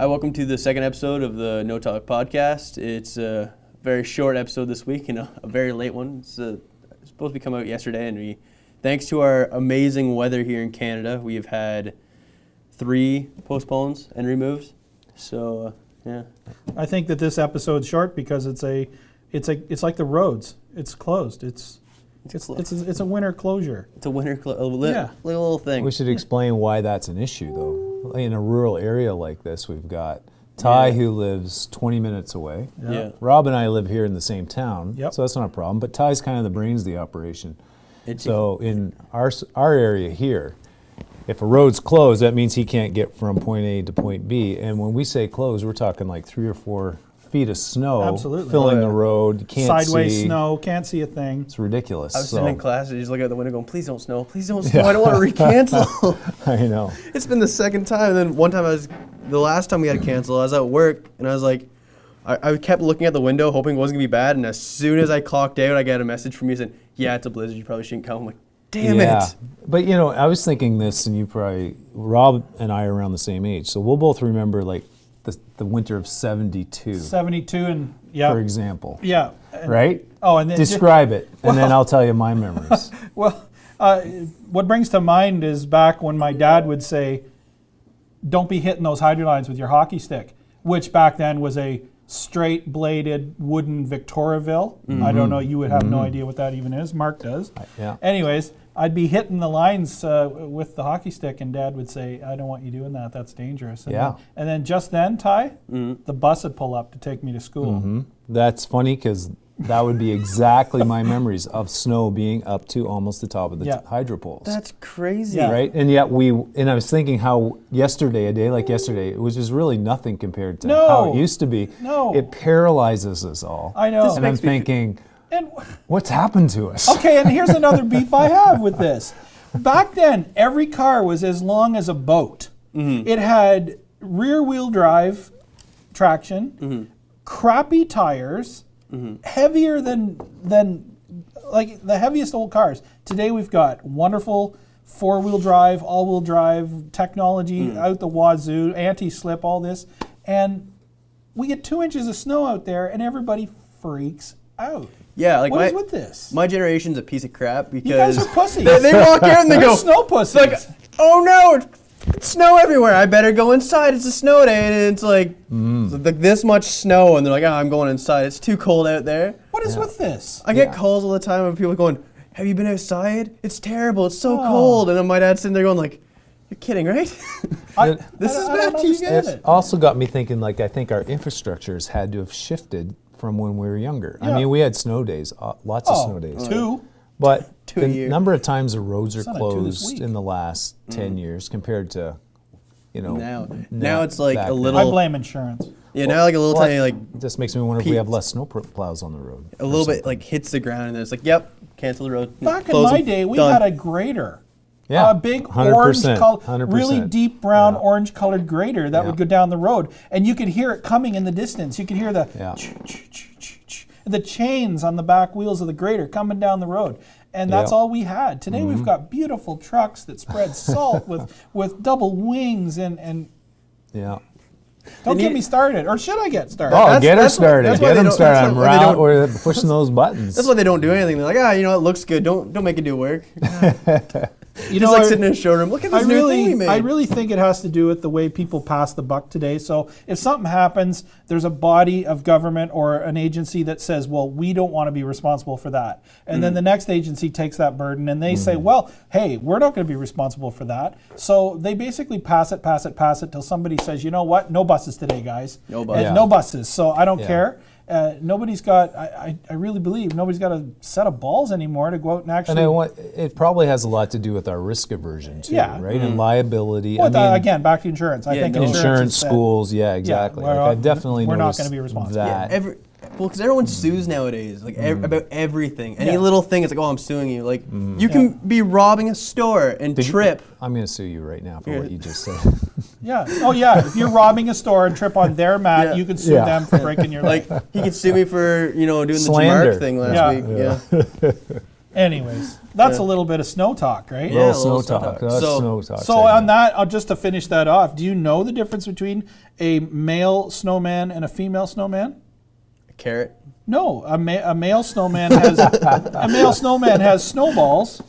Hi, welcome to the second episode of the No Talk podcast. It's a very short episode this week and a very late one. It's supposed to be coming out yesterday, and thanks to our amazing weather here in Canada, we have had 3 postpones and removes. So, yeah. I think that this episode's short because it's like the roads. It's closed. It's a winter closure. It's a winter little thing. We should explain why that's an issue, though. In a rural area like this, we've got Ty, who lives 20 minutes away. Yeah. Rob and I live here in the same town, Yep. so that's not a problem. But Ty's kind of the brains of the operation. So in our area here, if a road's closed, that means he can't get from point A to point B. And when we say closed, we're talking like 3 or 4 feet of snow Absolutely. filling the road. You can't Sideways see. snow, can't see a thing. It's ridiculous. I was sitting in class and just looking out the window going, please don't snow, please don't snow, I don't want to recancel. I know. It's been the second time, and then one time the last time we had to cancel, I was at work, and I was like, I kept looking at the window hoping it wasn't going to be bad, and as soon as I clocked out, I got a message from you saying, yeah, it's a blizzard, you probably shouldn't come. I'm like, damn it. But I was thinking this, and Rob and I are around the same age, so we'll both remember like the winter of 72. 72 and for example. Yeah. Right? Oh, and then describe it, and then I'll tell you my memories. Well, what brings to mind is back when my dad would say, don't be hitting those hydro lines with your hockey stick, which back then was a straight bladed wooden Victoriaville. I don't know, you would have no idea what that even is. Mark does. Yeah. Anyways, I'd be hitting the lines with the hockey stick, and Dad would say, I don't want you doing that, that's dangerous. And then just then, Ty, the bus would pull up to take me to school. That's funny because that would be exactly my memories of snow being up to almost the top of the hydro poles. That's crazy. Yeah. Right? And yet I was thinking how a day like yesterday, it was just really nothing compared to how it used to be. No. It paralyzes us all. I know. And I'm thinking, And what's happened to us? okay, and here's another beef I have with this. Back then, every car was as long as a boat. It had rear-wheel drive traction, crappy tires, heavier than like the heaviest old cars. Today we've got wonderful 4-wheel drive, all-wheel drive technology out the wazoo, anti-slip, all this, and we get 2 inches of snow out there, and everybody freaks out. Yeah, like what is with this? My generation's a piece of crap because You guys are pussies. they walk out and they go, snow pussies. like, oh no, it's snow everywhere. I better go inside. It's a snow day, and it's like this much snow, and they're like, oh, I'm going inside. It's too cold out there. What is with this? I get calls all the time of people going, have you been outside? It's terrible. It's so cold. And then my dad's sitting there going like, you're kidding, right? This is bad to you guys. It also got me thinking, like, I think our infrastructures had to have shifted from when we were younger. I mean, we had snow days, lots of snow days. 2. But 2 the a year. number of times the roads are It's not a 2 this closed week. in the last 10 years compared to, Now it's like back a then. little. I blame insurance. Yeah, now like a little tiny like It just makes me wonder if we have less snow plows on the road. a little bit like hits the ground, and then it's like, yep, cancel the road. Back in close my them, day, we done. had a grader. Yeah, A big 100%, orange color, 100%. really deep brown orange colored grader that Yeah. would go down the road. And you could hear it coming in the distance. You could hear the the chains on the back wheels of the grader coming down the road. And that's all we had. Today we've got beautiful trucks that spread salt with double wings and Yeah. don't get me started. Or should I get started? Oh, That's- get her that's why- started. that's why Get they them don't- started. that's I'm why they around. don't- We're pushing those buttons. That's why they don't do anything. They're like, it looks good. Don't make it do work. You Just like sitting in a showroom. Look at this new thing we made. I really think it has to do with the way people pass the buck today. So if something happens, there's a body of government or an agency that says, well, we don't want to be responsible for that. And then the next agency takes that burden and they say, well, hey, we're not going to be responsible for that. So they basically pass it till somebody says, you know what? No buses today, guys. No buses. No buses. So I don't Yeah. care. Nobody's got, I really believe, nobody's got a set of balls anymore to go out and actually. And it probably has a lot to do with our risk aversion too, Yeah. right? And liability. Well, again, back to insurance. I think insurance, is set. schools, exactly. we're I've definitely we're not noticed gonna be responsible. that. Because everyone sues nowadays, like about everything. Any little thing, it's like, oh, I'm suing you. Like, you can be robbing a store and trip. I'm going to sue you right now for what you just said. Yeah. Oh, yeah. If you're robbing a store and trip on their mat, you can sue them for breaking your leg. Like, he could sue me for, doing Slander. the Jamark thing last week. Yeah. Anyways, that's Yeah. a little bit of snow talk, right? Yeah. Little a snow little talk. snow talk. That's So- snow talk. So on that, just to finish that off, do you know the difference between a male snowman and a female snowman? A carrot. No, a male snowman has a male snowman has snowballs,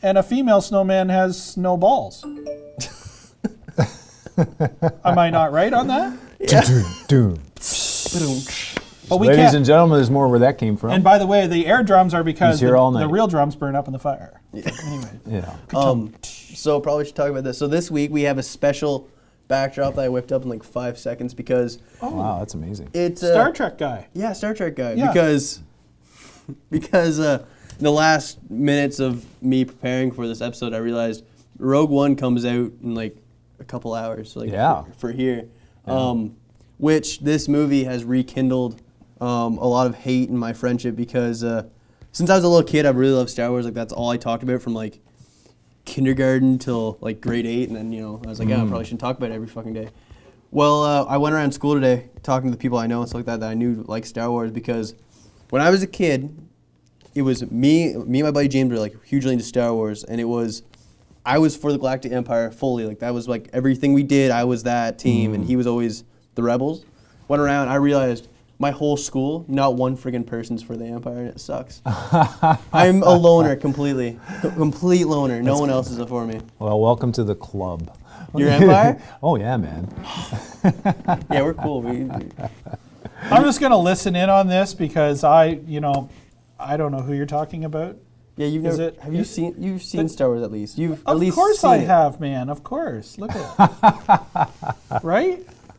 and a female snowman has snowballs. Am I not right on that? Doom. But we Ladies can't. and gentlemen, there's more where that came from. And by the way, the air drums are because He's here all the night. real drums burn up in the fire. Anyway, yeah. So probably should talk about this. So this week we have a special backdrop that I whipped up in like 5 seconds because Wow, that's amazing. it's Star Trek guy. Yeah, Star Trek guy. Yeah. Because in the last minutes of me preparing for this episode, I realized Rogue One comes out in like a couple hours. Like Yeah. for here, which this movie has rekindled a lot of hate in my friendship because since I was a little kid, I really loved Star Wars. Like that's all I talked about from like kindergarten till like grade 8, and then I was like, yeah, I probably shouldn't talk about it every fucking day. Well, I went around school today talking to the people I know and stuff like that I knew like Star Wars because when I was a kid, it was me and my buddy James were like hugely into Star Wars, and I was for the Galactic Empire fully. Like that was like everything we did. I was that team, and he was always the rebels. Went around, I realized my whole school, not one friggin' person's for the Empire, and it sucks. I'm a loner completely, complete loner. No one else is for me. Well, welcome to the club. Your Empire? Oh, yeah, man. Yeah, we're cool. I'm just gonna listen in on this because I don't know who you're talking about. Yeah, you've seen Star Wars at least. You've at Of least course seen I it. have, man. Of course. Look at it.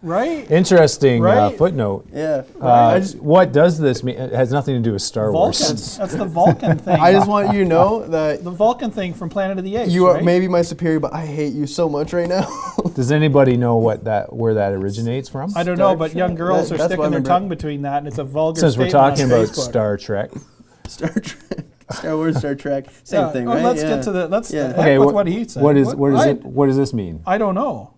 Right? Interesting Right? footnote. Yeah. What does this mean? It has nothing to do with Star Vulcan. Wars. That's the Vulcan thing. I just want you to know that the Vulcan thing from Planet of the Apes. you are right? maybe my superior, but I hate you so much right now. Does anybody know where that originates from? I don't know, Star but Trek. young girls are That's sticking why I their remember tongue between that, and it's a vulgar Since we're statement talking on about Facebook. Star Trek. Star Trek, Star Wars, Star Trek, same Yeah, thing, well, right? let's Yeah. get to the. Let's Yeah. heck Okay, with what he said. what does this mean? I don't know.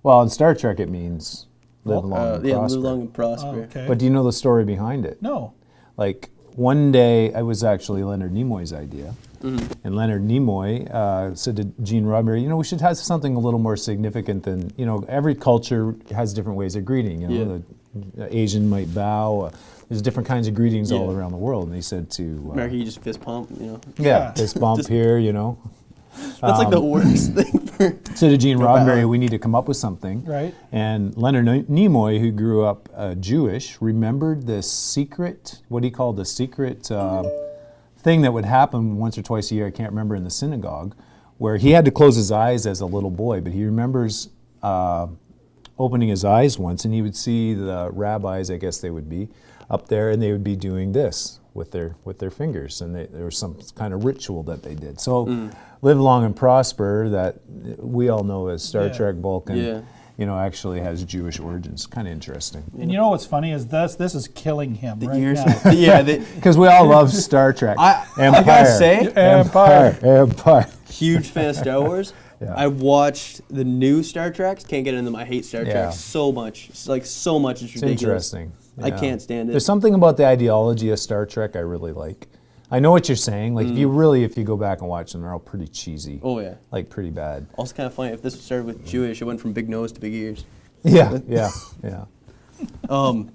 Well, in Star Trek, it means live long and Yeah, prosper. live long and prosper. Oh, okay. But do you know the story behind it? No. Like one day, it was actually Leonard Nimoy's idea, and Leonard Nimoy said to Gene Roddenberry, we should have something a little more significant than every culture has different ways of greeting. The Asian might bow. There's different kinds of greetings all Yeah. around the world. And they said to America, you just fist pump, yeah, this bump Just- here, That's like the worst thing for. said to Gene Roddenberry, bad. we need to come up with something. Right. And Leonard Nimoy, who grew up Jewish, remembered this secret, what he called the secret thing that would happen once or twice a year, I can't remember, in the synagogue, where he had to close his eyes as a little boy, but he remembers opening his eyes once, and he would see the rabbis, I guess they would be, up there, and they would be doing this with their fingers, and there was some kind of ritual that they did. So, live long and prosper, that we all know as Star Yeah. Trek Vulcan, Yeah. actually has Jewish origins. Kind of interesting. And you know what's funny is this is killing him right Ears. now. Yeah, Because we all love Star Trek. I Empire. gotta say, Empire. huge fan of Star Wars. Yeah. I watched the new Star Treks. Can't get into them. I hate Star Yeah. Trek so much. It's like so much. It's It's ridiculous. interesting. I Yeah. can't stand it. There's something about the ideology of Star Trek I really like. I know what you're saying. Like, if you go back and watch them, they're all pretty cheesy. Oh yeah. Like, pretty bad. Also kind of funny. If this started with Jewish, it went from big nose to big ears. Yeah.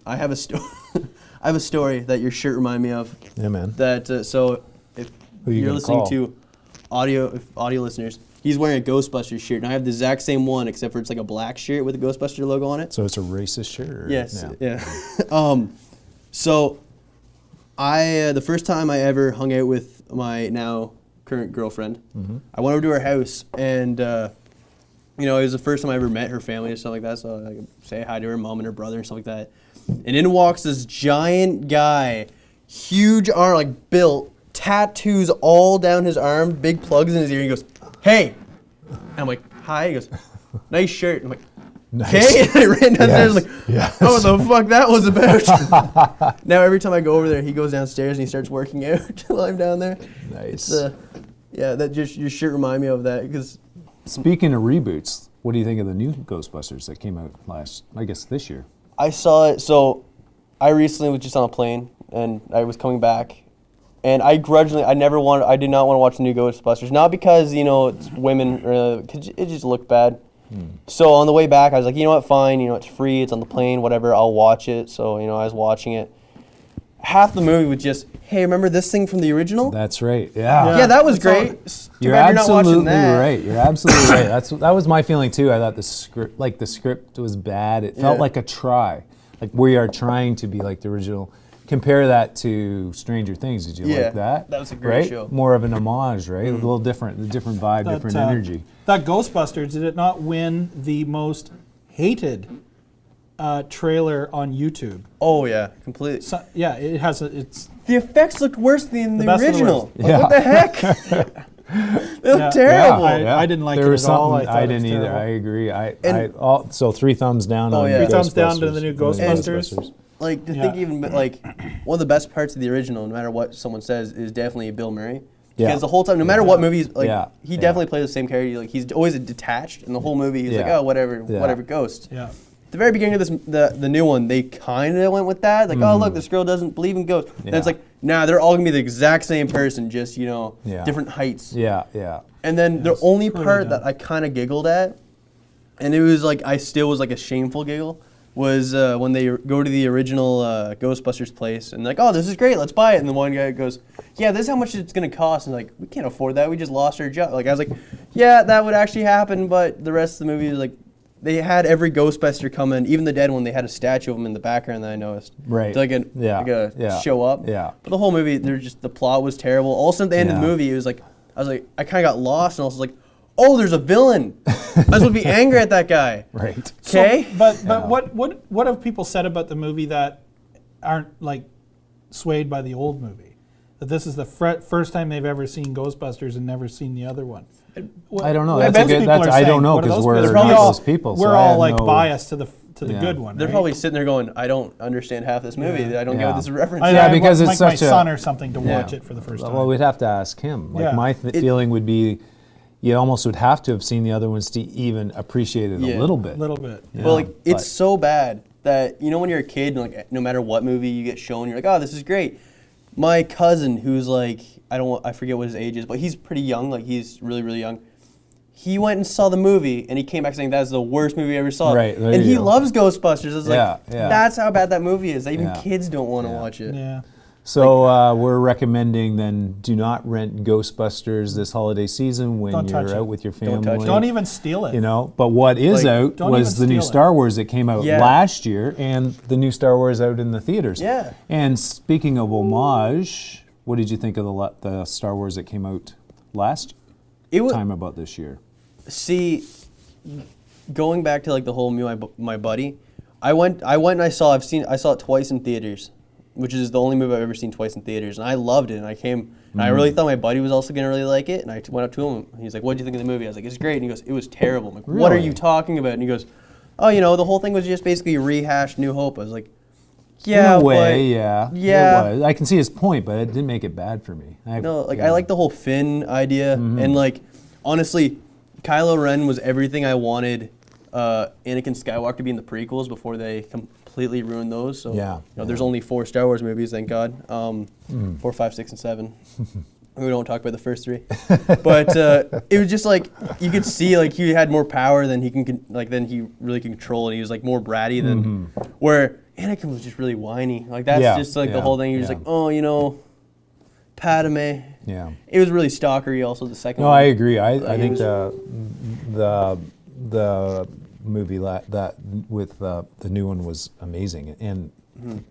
I have a story. I have a story that your shirt reminded me of. Yeah, man. That so if Who you you're gonna listening call? to audio listeners, he's wearing a Ghostbusters shirt, and I have the exact same one, except for it's like a black shirt with a Ghostbuster logo on it. So it's a racist shirt? Or, Yes. Yeah. Yeah. So I the first time I ever hung out with my now current girlfriend, I went over to her house, and it was the first time I ever met her family or something like that. So I could say hi to her mom and her brother and stuff like that. And in walks this giant guy, huge arm, like built, tattoos all down his arm, big plugs in his ear. He goes, "Hey," and I'm like, "Hi." He goes, "Nice shirt." I'm like, "Okay." And I ran downstairs like, "Oh, what the fuck that was about?" Now every time I go over there, he goes downstairs and he starts working out while I'm down there. Nice. It's, that just your shirt remind me of that because Speaking of reboots, what do you think of the new Ghostbusters that came out this year? I saw it. So I recently was just on a plane and I was coming back And I did not want to watch the new Ghostbusters. Not because, it's women, cause it just looked bad. So on the way back, I was like, you know what, fine, it's free, it's on the plane, whatever, I'll watch it. So, I was watching it. Half the movie was just, hey, remember this thing from the original? That's right. Yeah. Yeah, that was great. You're absolutely right. You're absolutely right. That was my feeling too. I thought the script was bad. It felt like a try. Like we are trying to be like the original. Compare that to Stranger Things. Did you like that? That was a great show. More of an homage, right? A little different vibe, different energy. That Ghostbusters, did it not win the most hated trailer on YouTube? Oh yeah, completely. So, yeah, it has it's. The effects looked worse than the original. The like, what the heck? They look terrible. I didn't like it at all. I didn't either. I agree. So 3 thumbs down on 3 thumbs down to the new Ghostbusters. Like to think even like one of the best parts of the original, no matter what someone says, is definitely Bill Murray. Because the whole time, no matter what movie, he definitely plays the same character. Like he's always detached, and the whole movie he's like, oh, whatever, Ghost. Yeah. At the very beginning of the new one, they kind of went with that. Like, oh look, this girl doesn't believe in ghosts. Then it's like, nah, they're all gonna be the exact same person, just different heights. Yeah, yeah. And then the only part that I kind of giggled at, and it was like I still was like a shameful giggle, was when they go to the original Ghostbusters place and like, oh, this is great, let's buy it. And the one guy goes, yeah, this is how much it's gonna cost. And like, we can't afford that. We just lost our job. Like I was like, yeah, that would actually happen. But the rest of the movie is like, they had every Ghostbuster come in, even the dead one. They had a statue of him in the background that I noticed. Right. To like a show up. Yeah. But the whole movie, the plot was terrible. Also at the end of the movie, it was like, I kind of got lost and I was like, oh, there's a villain. I was supposed to be angry at that guy. Right. Okay. So, but what have people said about the movie that aren't like swayed by the old movie? That this is the first time they've ever seen Ghostbusters and never seen the other one. I don't know. I don't know because we're those people. We're all like biased to the good one. They're probably sitting there going, I don't understand half this movie. I don't get what this is referencing. Yeah, because it's like such my son or something to watch it for the first time. Well, we'd have to ask him. Like my feeling would be, you almost would have to have seen the other ones to even appreciate it a little bit. Yeah. Well, it's so bad that when you're a kid, like no matter what movie you get shown, you're like, oh, this is great. My cousin, who's like, I forget what his age is, but he's pretty young. Like he's really, really young. He went and saw the movie, and he came back saying that's the worst movie I ever saw. Right, and he loves Ghostbusters. I was like, that's how bad that movie is. That even kids don't want to watch it. Yeah. So we're recommending then do not rent Ghostbusters this holiday season when you're out with your family. Don't even steal it. But what is out was the new Star Wars that came out last year, and the new Star Wars out in the theaters. Yeah. And speaking of homage, what did you think of the Star Wars that came out last time about this year? See, going back to like the whole my buddy, I went and I saw it twice in theaters. Which is the only movie I've ever seen twice in theaters, and I loved it. And I came, and I really thought my buddy was also gonna really like it. And I went up to him, and he's like, "What do you think of the movie?" I was like, "It's great." And he goes, "It was terrible." I'm like, Really? "What are you talking about?" And he goes, "Oh, the whole thing was just basically rehashed New Hope." I was like, "Yeah, in a way, yeah." It was. I can see his point, but it didn't make it bad for me. I like the whole Finn idea, and like honestly, Kylo Ren was everything I wanted Anakin Skywalker to be in the prequels before they completely ruined those. So there's only 4 Star Wars movies, thank God. 4, 5, 6, and 7. We don't talk about the first 3, but it was just like you could see like he had more power than he really can control, and he was like more bratty than where Anakin was just really whiny. Like that's just like the whole thing. He was like, oh, Padme. Yeah. It was really stalkery. Also, the second one. No, I agree. I think the movie that with the new one was amazing, and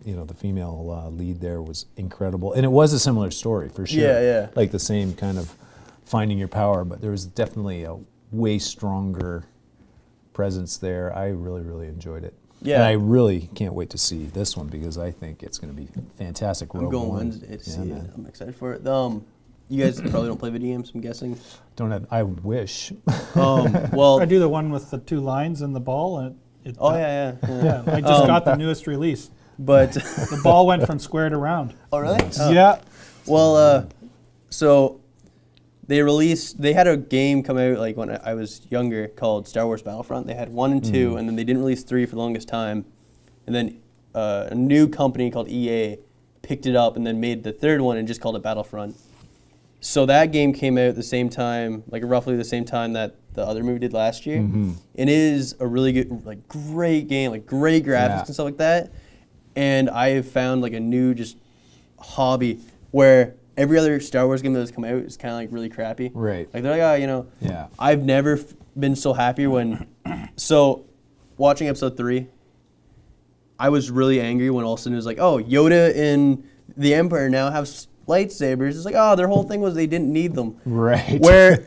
the female lead there was incredible, and it was a similar story for sure. Yeah. Like the same kind of finding your power, but there was definitely a way stronger presence there. I really, really enjoyed it. Yeah. And I really can't wait to see this one because I think it's going to be fantastic. I'm going Wednesday to see it. I'm excited for it. You guys probably don't play video games, I'm guessing. I wish. Well, I do the one with the 2 lines and the ball, and yeah. I just got the newest release. But the ball went from square to round. Oh, really? Yeah. Well, so they had a game come out like when I was younger called Star Wars Battlefront. They had 1 and 2, and then they didn't release 3 for the longest time. And then a new company called EA picked it up and then made the third one and just called it Battlefront. So that game came out at the same time, like roughly the same time that the other movie did last year. And it is a really good, like great game, like great graphics and stuff like that. And I have found like a new just hobby where every other Star Wars game that's come out is kind of like really crappy. Right. Like they're like, oh, you know, I've never been so happy when, so watching episode 3, I was really angry when all of a sudden it was like, oh, Yoda and the Empire now have lightsabers. It's like, oh, their whole thing was they didn't need them. Right. Where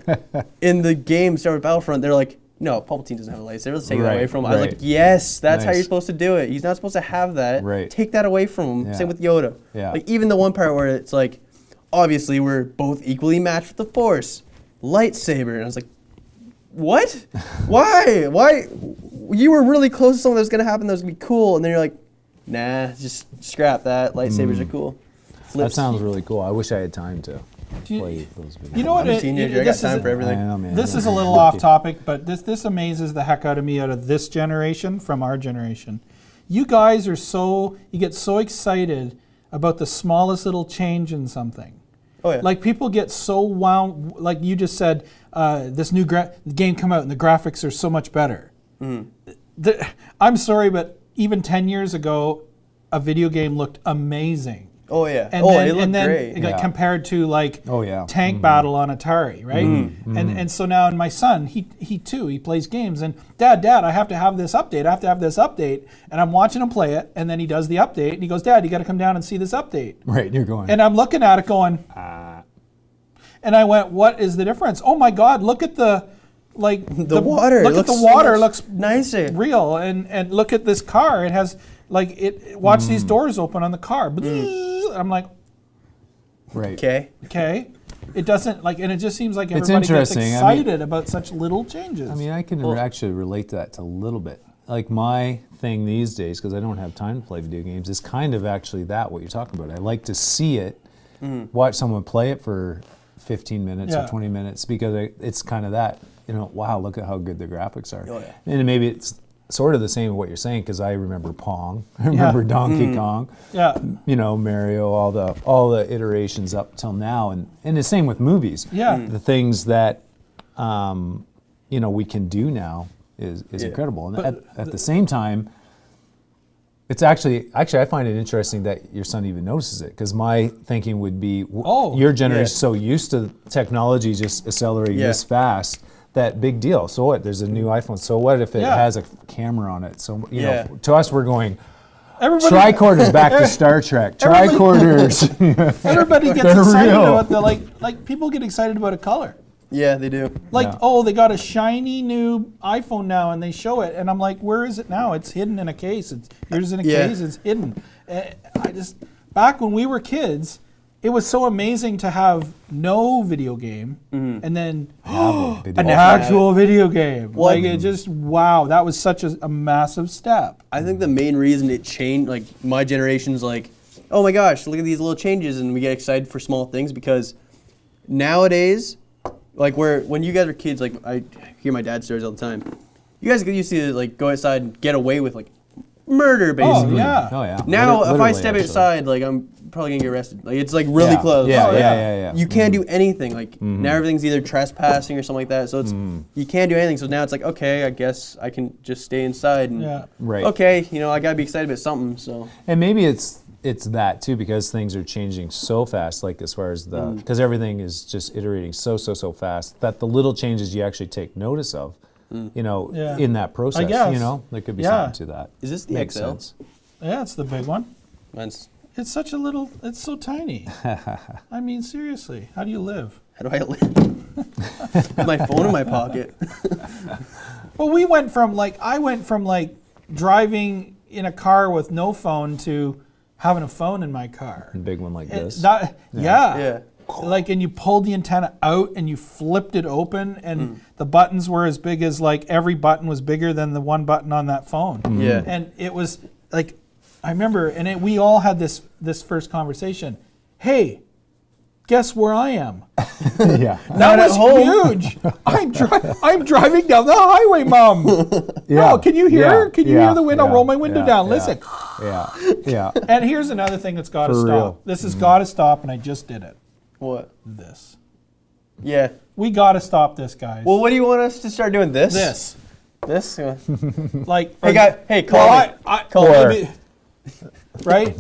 in the game Star Wars Battlefront, they're like, no, Palpatine doesn't have a lightsaber. Let's take that away from him. I was like, yes, that's how you're supposed to do it. He's not supposed to have that. Right. Take that away from him. Same with Yoda. Yeah. Like even the one part where it's like, obviously we're both equally matched with the Force. Lightsaber. And I was like, what? Why? Why? You were really close to something that was going to happen that was going to be cool. And then you're like, nah, just scrap that. Lightsabers are cool. That sounds really cool. I wish I had time to play those videos. You know what? I'm a teenager. I got time for everything. I know, man. This is a little off topic, but this amazes the heck out of me out of this generation from our generation. You guys are you get so excited about the smallest little change in something. Oh, yeah. Like people get so wound, like you just said, this new game come out and the graphics are so much better. I'm sorry, but even 10 years ago, a video game looked amazing. Oh yeah. And it looked great. Like compared to like Tank Mm-hmm. Battle on Atari, right? And so now, and my son, he plays games, and Dad, I have to have this update. And I'm watching him play it, and then he does the update, and he goes, Dad, you got to come down and see this update. Right, you're going. And I'm looking at it going, and I went, what is the difference? Oh my God, look at the water. Look at the water, looks nicer, real, and look at this car. It has watch these doors open on the car. I'm like, right. Okay. It doesn't and it just seems like It's everybody gets interesting. excited about such little changes. I mean, I can actually relate to that a little bit. Like my thing these days, because I don't have time to play video games, is kind of actually what you're talking about. I like to see it, watch someone play it for 15 minutes or 20 minutes, because it's kind of that, wow, look at how good the graphics are. Oh, yeah. And maybe it's sort of the same with what you're saying, because I remember Pong, I remember Donkey Kong, Mario, all the iterations up till now, and the same with movies. The things that we can do now is incredible, and at the same time, it's actually I find it interesting that your son even notices it, because my thinking would be, your generation is so used to technology just accelerating this fast. That big deal. So what? There's a new iPhone. So what if it has a camera on it? So to us, we're going. Tricorders back to Star Trek. Tricorders. Everybody gets excited about people get excited about a color. Yeah, they do. They got a shiny new iPhone now, and they show it, and I'm like, where is it now? It's hidden in a case. Yours in a case. It's hidden. Back when we were kids, it was so amazing to have no video game and then an actual video game. It just, wow, that was such a massive step. I think the main reason it changed, my generation's like, oh my gosh, look at these little changes, and we get excited for small things, because nowadays, when you guys were kids, I hear my dad stories all the time. You guys used to go outside and get away with murder, basically. Oh yeah. Now, if I step outside, I'm probably gonna get arrested. It's really close. Yeah. You can't do anything. Now everything's either trespassing or something like that. So it's you can't do anything. So now it's okay, I guess I can just stay inside and okay, I gotta be excited about something. So and maybe it's that too, because things are changing so fast. As far as because everything is just iterating so fast that the little changes you actually take notice of. In that process, I guess. There could be something to that. Is this the Makes XL? sense. Yeah, it's the big one. Mine's. It's such a little. It's so tiny. I mean, seriously, how do you live? How do I live? With my phone in my pocket. Well, I went from driving in a car with no phone to having a phone in my car. A big one like this. Yeah. And you pulled the antenna out and you flipped it open, and the buttons were as big as every button was bigger than the one button on that phone. Yeah. And it was I remember, and we all had this first conversation. Hey, Guess where I am? Yeah. That was huge. I'm driving down the highway, Mom. Yeah. Oh, can you hear? Yeah. Can you hear the wind? I'll roll my window Yeah. down. Yeah. Listen. Yeah. And here's another thing that's got to For stop. real. This has got to stop, and I just did it. What? This. Yeah. We got to stop this, guys. Well, what do you want us to start doing? This? This. This? Yeah. Like. Hey, guy. Hey, call me. Call Or- me. Right?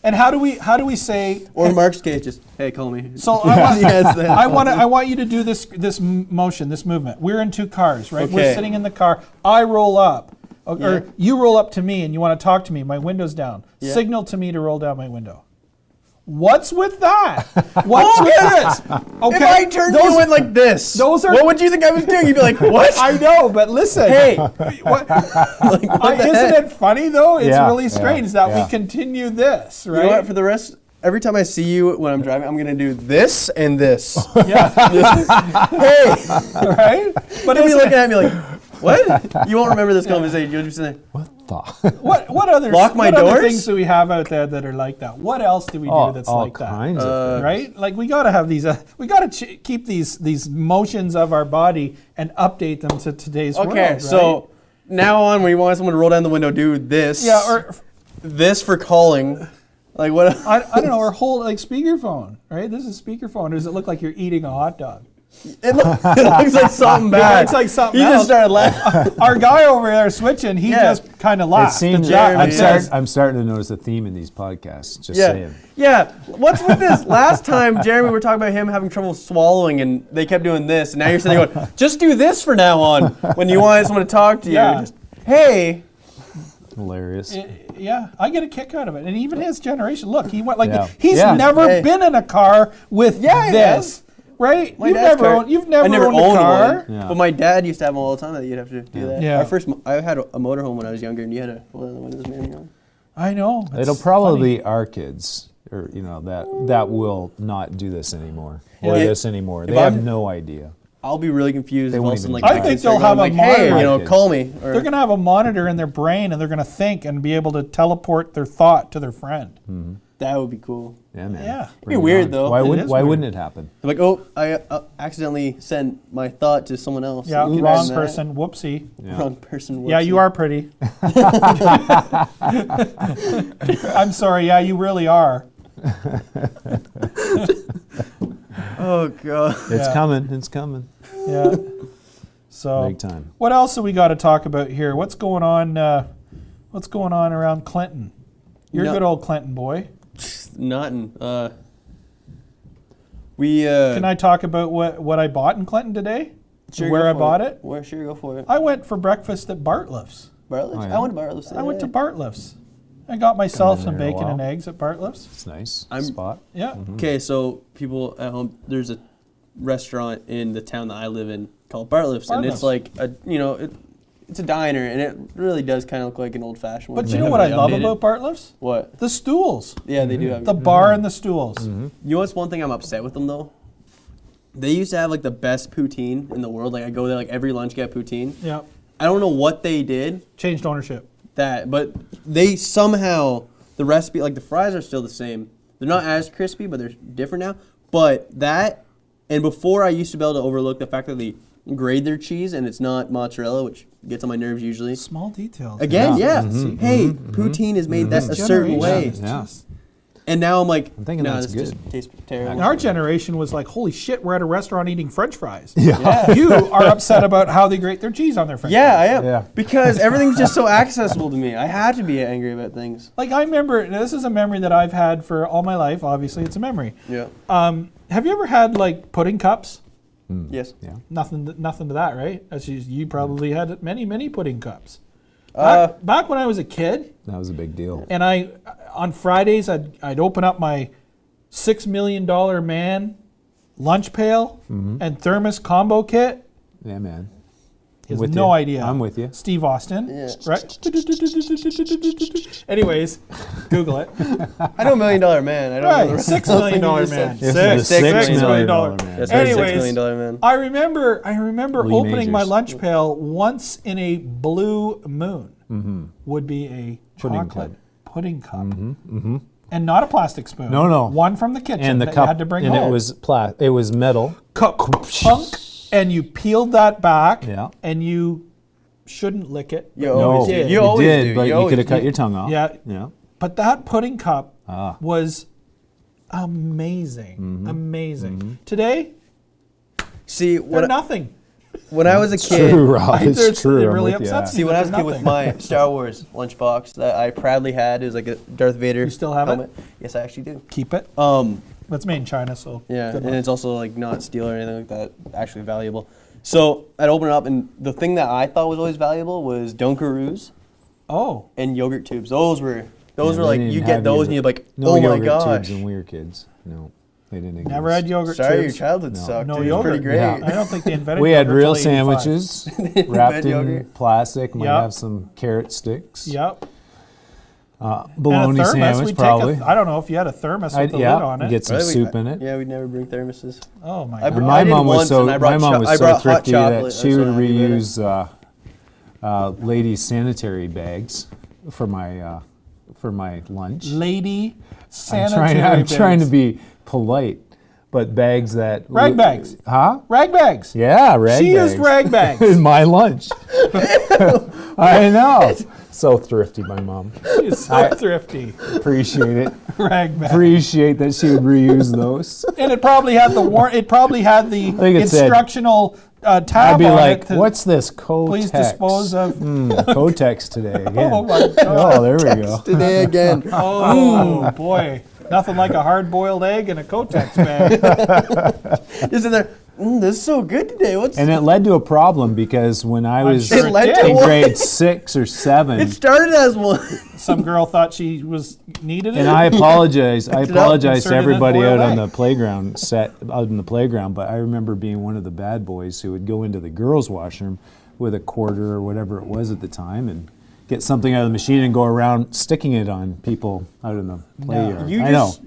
And how do we say? Or Mark's case, just, hey, call me. So I want, Yes, that- I want you to do this motion, this movement. We're in two cars, right? We're Okay. sitting in the car. I roll up, or Yeah. you roll up to me, and you want to talk to me. My window's down. Yeah. Signal to me to roll down my window. What's with that? What's with this? Okay, If I turned you in like this, those are- what would you think I was doing? You'd be like, what? I know, but listen. Hey. What, Like, what the isn't heck? it funny though? It's Yeah, really strange that yeah. we continue this, You know right? what? For the rest, every time I see you when I'm driving, I'm going to do this and this. Yeah, Hey. right. But You'll be isn't looking it- at me like, what? You won't remember this conversation. You'll just be saying, What the? What other Lock my what other doors? things do we have out there that are like that? What else do we do that's all like that? kinds of things. Right? Like we got to have these. We got to keep these motions of our body and update them to today's world. okay, Right? so now on, when you want someone to roll down the window, do this. yeah, or this for calling. Like what? I don't know, or hold like speakerphone. Right? This is speakerphone. Or does it look like you're eating a hot dog? It looks like something bad. looks like something He else. just started laughing. Our guy over there switching, he Yeah. just kind of It laughed. seems, Jeremy does. I'm starting to notice a theme in these podcasts. Just Yeah. saying. Yeah. What's with this? Last time, Jeremy, we were talking about him having trouble swallowing, and they kept doing this. And now you're sitting there going, just do this for now on. When you want someone to talk to you, Yeah. just, hey. Hilarious. Yeah, I get a kick out of it. And even his generation, look, he went like Yeah. he's Yeah. never Hey. been in a car with Yeah, he this. Right? My You've dad's never car- owned I never owned a owned car. one, Yeah. but my dad used to have them all the time that you'd have to do that. Yeah. Our first, I had a motorhome when I was younger, and you had a one of the windows manual. I know. It'll It's probably funny. be our kids, or that will not do this anymore, or Yeah. this anymore. They I'm- have no idea. I'll be really confused They if all won't of a sudden, even like, I my think kids start they'll have going, a like, hey, monitor. call me. Or, They're going to have a monitor in their brain, and they're going to think and be able to teleport their thought to their friend. that would be cool. Yeah, man. Yeah. Bring it weird, on. though. Why It wouldn't is Why weird. wouldn't it happen? They're like, oh, I accidentally sent my thought to someone else. Yeah, You can wrong imagine that. person. Whoopsie. Yeah. Wrong person. Yeah, you whoopsie. are pretty. I'm sorry. Yeah, you really are. Oh god. It's Yeah. coming. It's coming. Yeah. So, Big time. what else have we got to talk about here? What's going on? What's going on around Clinton? You're a No. good old Clinton boy. Nothing. We. Can I talk about what I bought in Clinton today? Sure, Where go I for bought it? Where? Sure, go for it. I went for breakfast at Bartlett's. Bartlett's. Oh, yeah. I went to Bartlett's. I went to today. Bartlett's. I got myself Been some there in a bacon and while. eggs at Bartlett's. It's nice I'm- spot. Yeah. Okay, so people at home, there's a restaurant in the town that I live in called Bartlett's, and it's Bartlett's. like it's a diner, and it really does kind of look like an old-fashioned one. But They you know have what I really love updated- about Bartlett's? What? The stools. Yeah, they do have. The bar and the stools. You know what's one thing I'm upset with them though? They used to have like the best poutine in the world. Like I go there like every lunch get poutine. Yeah. I don't know what they did Changed ownership. but they somehow the recipe, like the fries are still the same. They're not as crispy, but they're different now. But that, and before I used to be able to overlook the fact that they grade their cheese and it's not mozzarella, which gets on my nerves usually. Small details. Again, Yeah. yeah. Hey, poutine is made that a certain way. Generation is Yeah. just- And now I'm like, I'm thinking nah, that's this good. just tastes terrible. And our generation was like, holy shit, we're at a restaurant eating French fries. Yeah. You are upset about how they grate their cheese on their French Yeah, I fries. am. Yeah. Because everything's just so accessible to me. I had to be angry about things. Like I remember, now this is a memory that I've had for all my life. Obviously, it's a memory. Yeah. Have you ever had like pudding cups? Yes. Yeah. Nothing to that, right? As you probably had many pudding cups. Uh, Back when I was a kid, That was a big deal. and on Fridays I'd open up my $6 million man lunch pail and thermos combo kit. Yeah, man. He has With no you. idea. I'm with you. Steve Austin, Yeah. right? Anyways, Google it. I know $1 Million Man. I don't know Right, the rest $6 of the million things you man. said. This is the Six $6 million million man. man. That's right, Anyways, $6 million Man. I remember Lee opening my Majors. lunch pail once in a blue moon. Would be a Pudding chocolate pudding cup. And not a plastic spoon. No. One from the kitchen And the that cup, you had to bring and home. it was metal. Cup chunk, and you peeled that back, Yeah. and you shouldn't lick it. You always did. do. You always did, do. but you always could have cut do. your tongue off. Yeah. Yeah. But that pudding cup Ah. was amazing. Amazing. Today, See, they're nothing. when I was a kid, True, Rob. It It's true. I'm really with ya. upsets me. see, when that I was a they're kid with nothing. my Star Wars lunchbox that I proudly had, it was like a Darth Vader. You still have it? helmet. Yes, I actually do. Keep it. That's made in China, so Yeah, good and luck. it's also like not steel or anything like that. Actually valuable. So I'd open it up, and the thing that I thought was always valuable was Dunkaroos Oh, and yogurt tubes. Those were Yeah, like they you didn't get have those and you're like, no oh my yogurt gosh. tubes when we were kids. No, they didn't exist. never had yogurt Sorry, your tubes. childhood No. sucked. No It was yogurt. pretty great. Yeah. I don't think they invented We had yogurt real till 85. sandwiches Invent wrapped in yogurt. plastic. Might Yep. have some carrot sticks. Yep. Bologna and a thermos. sandwich We'd probably. I don't know if you had a thermos with the lid on it. Get some Really? soup in it. Yeah, we'd never bring thermoses. Oh my I god. brought- My did mom was once, so and I brought I so brought hot thrifty that chocolate. she That's would what I do reuse ladies' sanitary bags for my lunch. Lady I'm sanitary trying to bags. be polite, but bags that Rag bags. Huh? Rag bags. Yeah, rag She bags. used rag bags. in my lunch. I know. So thrifty, my mom. She's so thrifty. Appreciate it. Rag bags. Appreciate that she would reuse those. And it probably had the it probably had the think it said- instructional tab I'd be on like, it. to "What's this Kotex? please dispose of. Kotex today again." Oh my god. Oh, there we go. Today again. Oh boy. Nothing like a hard-boiled egg in a Kotex bag. Just in there. This is so good today. What's And it led to a problem because when I was sure it led to in one. grade 6 or 7, It started as one. Some girl thought she was needed it. and I apologize. I apologize to inserted in everybody boiled out on egg. the playground out in the playground. But I remember being one of the bad boys who would go into the girls' washroom with a quarter or whatever it was at the time and get something out of the machine and go around sticking it on people out in the play yard.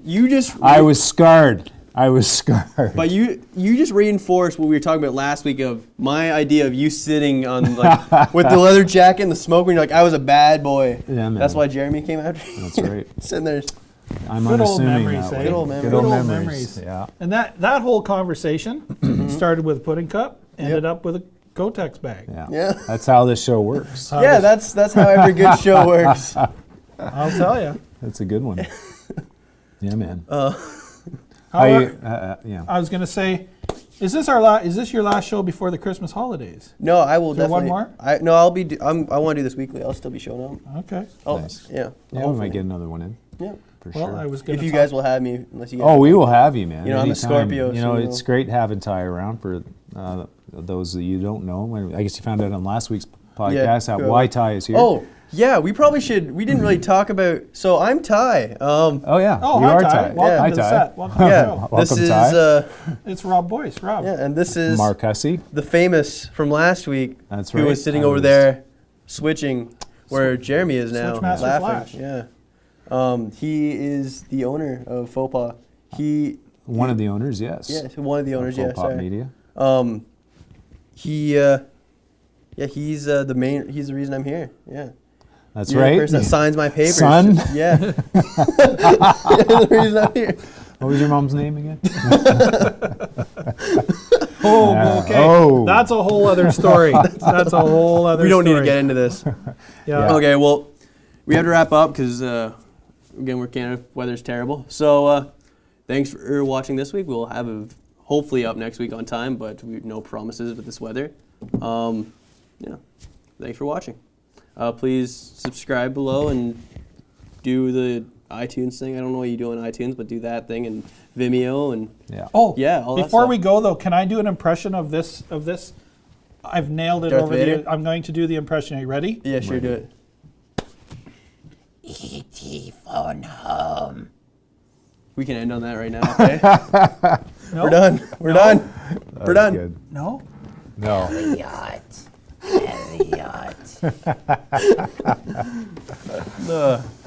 You just I was scarred. But you just reinforced what we were talking about last week of my idea of you sitting on like with the leather jacket and the smoke when you're like I was a bad boy. Yeah, man. That's why Jeremy came after you. That's right. Sitting there. I'm Good old unassuming memories, that eh? way. Good old memories. Good old Good old memories. memories. Yeah. And that whole conversation started with a pudding cup, ended up with a Kotex bag. Yeah. Yeah. That's how this show works. Yeah, that's how every good show works. I'll tell you. That's a good one. Yeah, man. However, Yeah. I was going to say, is this your last show before the Christmas holidays? No, I will there definitely. one more? I'll be. I want to do this weekly. I'll still be showing up. Okay. Oh, Nice. yeah. Yeah, we hopefully. might get another one in Yeah. for Well, sure. I was going If to you guys will have me, unless you guys. Oh, we will have you, man. You know, I'm a anytime. Scorpio, You so know, you it's know. great having Ty around for those that you don't know. I guess you found out on last week's podcast how go. why Ty is here. Oh, yeah. We probably should. We didn't really talk about. So I'm Ty. Oh yeah. Oh, you hi, are Ty. Ty. Welcome Hi, to the Ty. set. Welcome to the Yeah. show. This Welcome, is. Ty. It's Rob Boyce. Rob. Yeah, and this is Mark Hussey. the famous from last week. That's Who right. was sitting I over was- there, switching where Jeremy is now, Switchmaster laughing. Flash. Yeah. He is the owner of FauxPop. One of the owners, yes. Yeah, one of the owners. Yeah, FauxPop sorry. Media. He's the main. He's the reason I'm here. Yeah. That's You're the right. person that signs my papers. Son? Yeah. The reason I'm here. What was your mom's name again? Oh, okay. Oh. That's a whole other story. That's a whole other We don't need to story. get into this. Yeah. Okay, well, we have to wrap up because, again, we're Canada. Weather's terrible. So thanks for watching this week. We'll have it hopefully up next week on time, but no promises with this weather. Yeah, thanks for watching. Please subscribe below and do the iTunes thing. I don't know what you do on iTunes, but do that thing and Vimeo and Yeah. Oh, Yeah, all that before stuff. we go though, can I do an impression of this? I've nailed it Darth over Vader? the. I'm going to do the impression. Are you ready? yeah, sure, do it. E.T. phone home. We can end on that right now. Okay, No? we're done. We're done. That We're was done. Good. No. No. Elliot. Elliot. Ugh.